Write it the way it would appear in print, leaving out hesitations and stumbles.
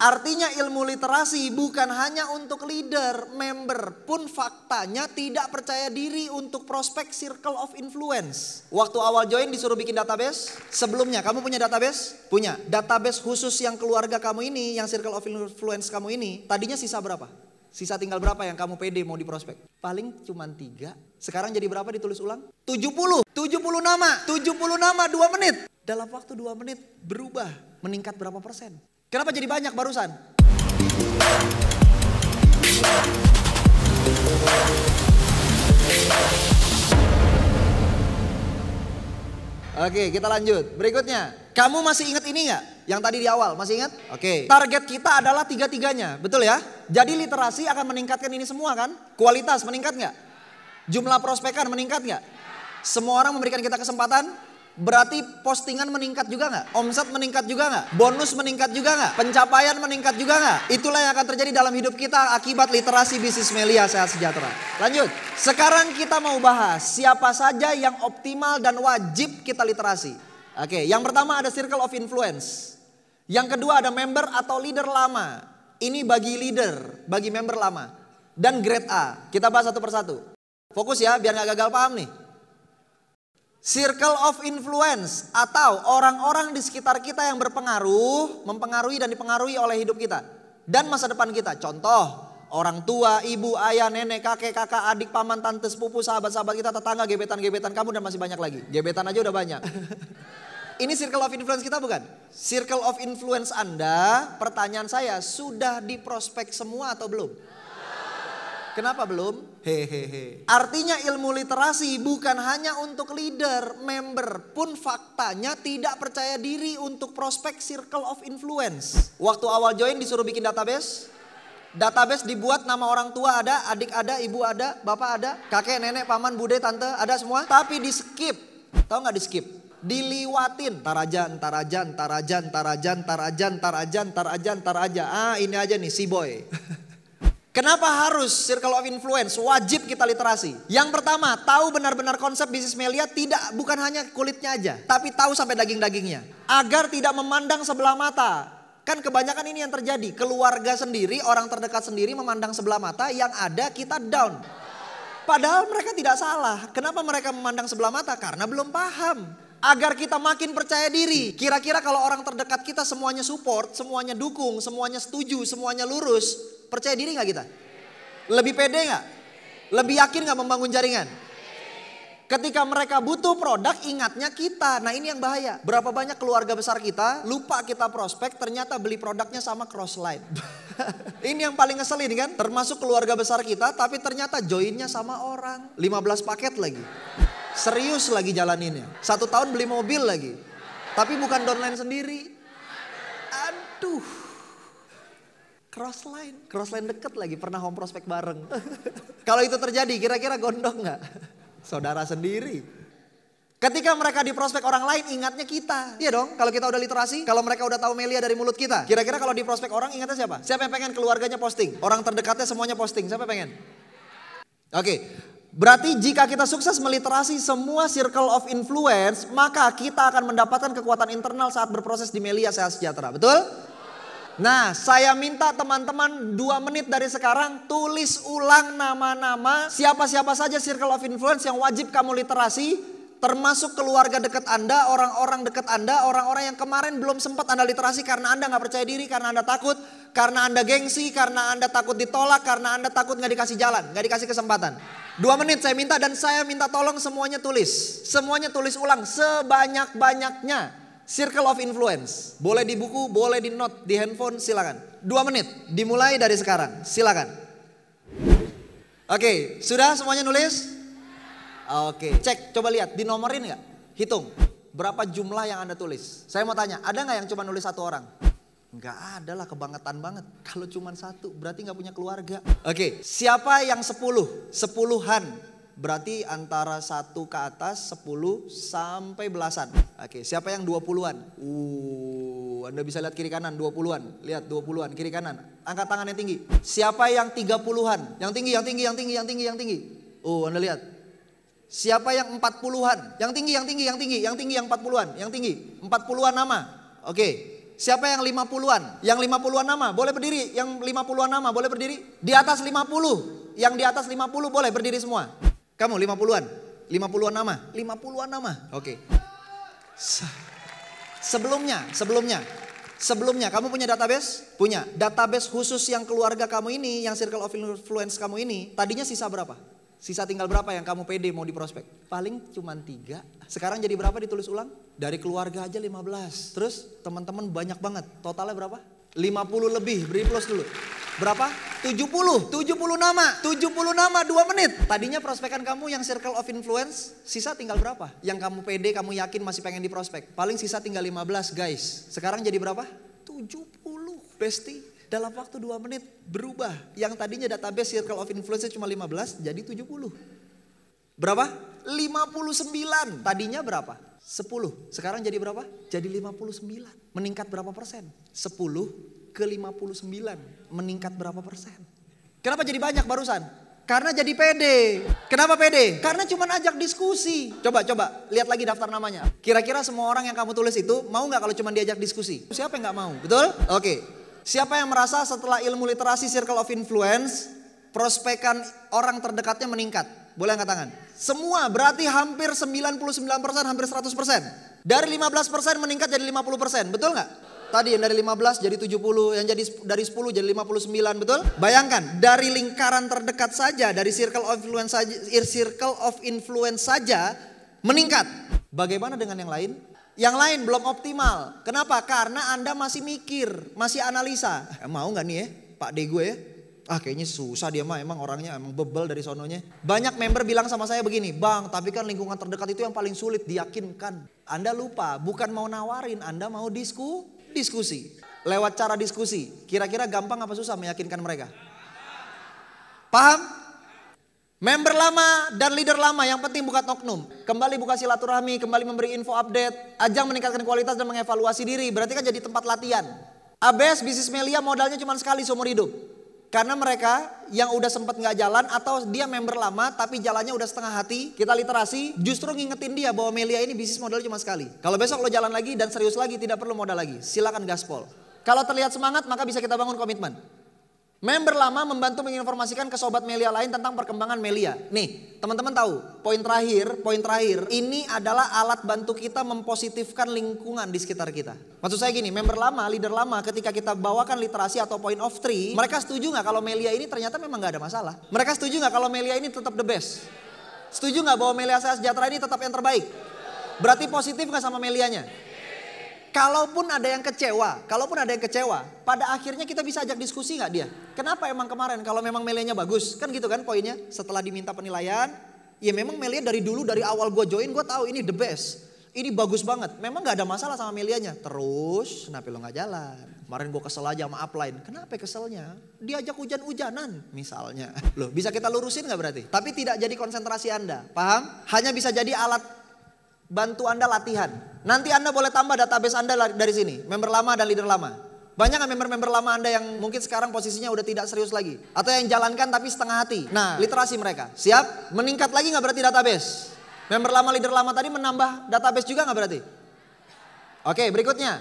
Artinya ilmu literasi bukan hanya untuk leader, member pun faktanya tidak percaya diri untuk prospek circle of influence. Waktu awal join disuruh bikin database. Sebelumnya kamu punya database? Punya. Database khusus yang keluarga kamu ini, yang circle of influence kamu ini, tadinya sisa berapa? Sisa tinggal berapa yang kamu pede mau diprospek? Paling cuma 3. Sekarang jadi berapa ditulis ulang? 70. 70 nama. 70 nama 2 menit. Dalam waktu 2 menit berubah. Meningkat berapa persen? Kenapa jadi banyak barusan? Oke, kita lanjut. Berikutnya, kamu masih ingat ini nggak? Yang tadi di awal, masih ingat? Oke. Target kita adalah 3-tiganya, betul ya? Jadi literasi akan meningkatkan ini semua kan? Kualitas meningkat nggak? Jumlah prospekan meningkat nggak? Semua orang memberikan kita kesempatan? Berarti postingan meningkat juga nggak? Omset meningkat juga nggak? Bonus meningkat juga nggak? Pencapaian meningkat juga nggak? Itulah yang akan terjadi dalam hidup kita akibat literasi bisnis Melia Sehat Sejahtera. Lanjut. Sekarang kita mau bahas siapa saja yang optimal dan wajib kita literasi. Oke, yang pertama ada circle of influence. Yang kedua ada member atau leader lama. Ini bagi leader, bagi member lama. Dan grade A. Kita bahas satu persatu. Fokus ya, biar nggak gagal paham nih. Circle of influence atau orang-orang di sekitar kita yang berpengaruh, mempengaruhi dan dipengaruhi oleh hidup kita dan masa depan kita. Contoh, orang tua, ibu, ayah, nenek, kakek, kakak, adik, paman, tante, sepupu, sahabat-sahabat kita, tetangga, gebetan-gebetan kamu dan masih banyak lagi. Gebetan aja udah banyak. Ini circle of influence kita bukan? Circle of influence Anda, pertanyaan saya, sudah diprospek semua atau belum? Kenapa belum? Hehehe. Artinya ilmu literasi bukan hanya untuk leader, member pun faktanya tidak percaya diri untuk prospek circle of influence. Waktu awal join disuruh bikin database. Database dibuat nama orang tua ada, adik ada, ibu ada, bapak ada, kakek, nenek, paman, bude, tante ada semua. Tapi di skip. Tahu nggak di skip? Diliwatin. Tarajan. Ah ini aja nih si boy. Kenapa harus circle of influence? Wajib kita literasi. Yang pertama, tahu benar-benar konsep bisnis Melia bukan hanya kulitnya aja, tapi tahu sampai daging-dagingnya. Agar tidak memandang sebelah mata. Kan kebanyakan ini yang terjadi. Keluarga sendiri, orang terdekat sendiri memandang sebelah mata, yang ada kita down. Padahal mereka tidak salah. Kenapa mereka memandang sebelah mata? Karena belum paham. Agar kita makin percaya diri. Kira-kira kalau orang terdekat kita semuanya support, semuanya dukung, semuanya setuju, semuanya lurus, percaya diri gak kita? Lebih pede gak? Lebih yakin gak membangun jaringan? Ketika mereka butuh produk, ingatnya kita. Nah ini yang bahaya. Berapa banyak keluarga besar kita, lupa kita prospek, ternyata beli produknya sama crossline. Ini yang paling ngeselin kan? Termasuk keluarga besar kita, tapi ternyata joinnya sama orang. 15 paket lagi. Serius lagi jalaninnya. 1 tahun beli mobil lagi. Tapi bukan downline sendiri. Aduh. Crossline deket lagi. Pernah home prospect bareng. Kalau itu terjadi kira-kira gondok gak? Saudara sendiri. Ketika mereka di prospek orang lain ingatnya kita. Iya dong, kalau kita udah literasi. Kalau mereka udah tahu Melia dari mulut kita. Kira-kira kalau di prospek orang ingatnya siapa? Siapa yang pengen keluarganya posting? Orang terdekatnya semuanya posting. Siapa yang pengen? Oke. Berarti jika kita sukses meliterasi semua circle of influence, maka kita akan mendapatkan kekuatan internal saat berproses di Melia Sehat Sejahtera. Betul? Nah, saya minta teman-teman 2 menit dari sekarang tulis ulang nama-nama siapa-siapa saja circle of influence yang wajib kamu literasi. Termasuk keluarga dekat Anda, orang-orang dekat Anda, orang-orang yang kemarin belum sempat Anda literasi karena Anda gak percaya diri, karena Anda takut, karena Anda gengsi, karena Anda takut ditolak, karena Anda takut gak dikasih jalan, gak dikasih kesempatan. 2 menit saya minta dan saya minta tolong semuanya tulis. Semuanya tulis ulang sebanyak-banyaknya. Circle of influence. Boleh di buku, boleh di note, di handphone, silakan. 2 menit, dimulai dari sekarang, silakan. Oke, sudah semuanya nulis? Oke, cek, coba lihat, dinomorin gak? Hitung, berapa jumlah yang Anda tulis? Saya mau tanya, ada gak yang cuma nulis 1 orang? Enggak ada lah, kebangetan banget. Kalau cuma 1, berarti gak punya keluarga. Oke, siapa yang 10? 10-an. Berarti antara 1 ke atas, 10 sampai belasan. Oke, siapa yang 20-an? Anda bisa lihat kiri kanan, 20-an. Lihat 20-an, kiri kanan. Angkat tangan yang tinggi. Siapa yang 30-an? Yang tinggi. Anda lihat. Siapa yang 40-an? Yang tinggi yang 40-an. Yang tinggi 40-an nama. Oke. Siapa yang 50-an? Yang 50-an nama boleh berdiri. Yang 50-an nama boleh berdiri. Di atas 50. Yang di atas 50 boleh berdiri semua. Kamu 50-an? 50-an nama? 50-an nama. Oke. Sebelumnya kamu punya database? Punya. Database khusus yang keluarga kamu ini, yang circle of influence kamu ini, tadinya sisa berapa? Sisa tinggal berapa yang kamu pede mau di prospek? Paling cuma 3. Sekarang jadi berapa ditulis ulang? Dari keluarga aja 15. Terus teman-teman banyak banget. Totalnya berapa? 50 lebih. Beri plus dulu. Berapa? 70 nama. 70 nama 2 menit. Tadinya prospekan kamu yang circle of influence, sisa tinggal berapa? Yang kamu pede, kamu yakin masih pengen di prospek. Paling sisa tinggal 15 guys. Sekarang jadi berapa? 70. Besti. Dalam waktu 2 menit berubah. Yang tadinya database circle of influence cuma 15 jadi 70. Berapa? 59. Tadinya berapa? 10. Sekarang jadi berapa? Jadi 59. Meningkat berapa persen? 10 ke 59. Meningkat berapa persen? Kenapa jadi banyak barusan? Karena jadi pede. Kenapa pede? Karena cuma ajak diskusi. Coba lihat lagi daftar namanya. Kira-kira semua orang yang kamu tulis itu mau gak kalau cuma diajak diskusi? Siapa yang gak mau? Betul? Oke. Siapa yang merasa setelah ilmu literasi circle of influence, prospekan orang terdekatnya meningkat? Boleh angkat tangan. Semua berarti hampir 99%, hampir 100%. Dari 15% meningkat jadi 50%, betul nggak? Tadi yang dari 15 jadi 70, yang jadi dari 10 jadi 59, betul? Bayangkan, dari lingkaran terdekat saja, dari circle of influence saja meningkat. Bagaimana dengan yang lain? Yang lain belum optimal. Kenapa? Karena Anda masih mikir, masih analisa. Mau gak nih ya Pak D gue ya? Kayaknya susah dia mah, emang orangnya emang bebel dari sononya. Banyak member bilang sama saya begini, Bang tapi kan lingkungan terdekat itu yang paling sulit diyakinkan. Anda lupa, bukan mau nawarin, Anda mau diskusi. Lewat cara diskusi, kira-kira gampang apa susah meyakinkan mereka? Paham? Member lama dan leader lama yang penting bukan oknum. Kembali buka silaturahmi, kembali memberi info update. Ajang meningkatkan kualitas dan mengevaluasi diri. Berarti kan jadi tempat latihan. ABS Bisnis Melia modalnya cuma sekali seumur hidup. Karena mereka yang udah sempet gak jalan atau dia member lama tapi jalannya udah setengah hati. Kita literasi justru ngingetin dia bahwa Melia ini bisnis modalnya cuma sekali. Kalau besok lo jalan lagi dan serius lagi tidak perlu modal lagi. Silakan gaspol. Kalau terlihat semangat maka bisa kita bangun komitmen. Member lama membantu menginformasikan ke sobat Melia lain tentang perkembangan Melia. Nih, teman-teman tahu, poin terakhir, ini adalah alat bantu kita mempositifkan lingkungan di sekitar kita. Maksud saya gini, member lama, leader lama ketika kita bawakan literasi atau point of three, mereka setuju gak kalau Melia ini ternyata memang gak ada masalah? Mereka setuju gak kalau Melia ini tetap the best? Setuju gak bahwa Melia Saya Sejahtera ini tetap yang terbaik? Berarti positif gak sama Melianya? Kalaupun ada yang kecewa, pada akhirnya kita bisa ajak diskusi gak dia? Kenapa emang kemarin kalau memang Melianya bagus? Kan gitu kan poinnya, setelah diminta penilaian, ya memang Melia dari dulu, dari awal gue join gue tahu ini the best. Ini bagus banget, memang gak ada masalah sama Melianya. Terus, kenapa lo gak jalan? Kemarin gue kesel aja sama upline, kenapa keselnya? Diajak hujan-hujanan misalnya. Loh bisa kita lurusin gak berarti? Tapi tidak jadi konsentrasi Anda, paham? Hanya bisa jadi alat bantu Anda latihan. Nanti Anda boleh tambah database Anda dari sini. Member lama dan leader lama. Banyak gak member-member lama Anda yang mungkin sekarang posisinya udah tidak serius lagi. Atau yang jalankan tapi setengah hati. Nah literasi mereka. Siap? Meningkat lagi gak berarti database? Member lama, leader lama tadi menambah database juga gak berarti? Oke berikutnya.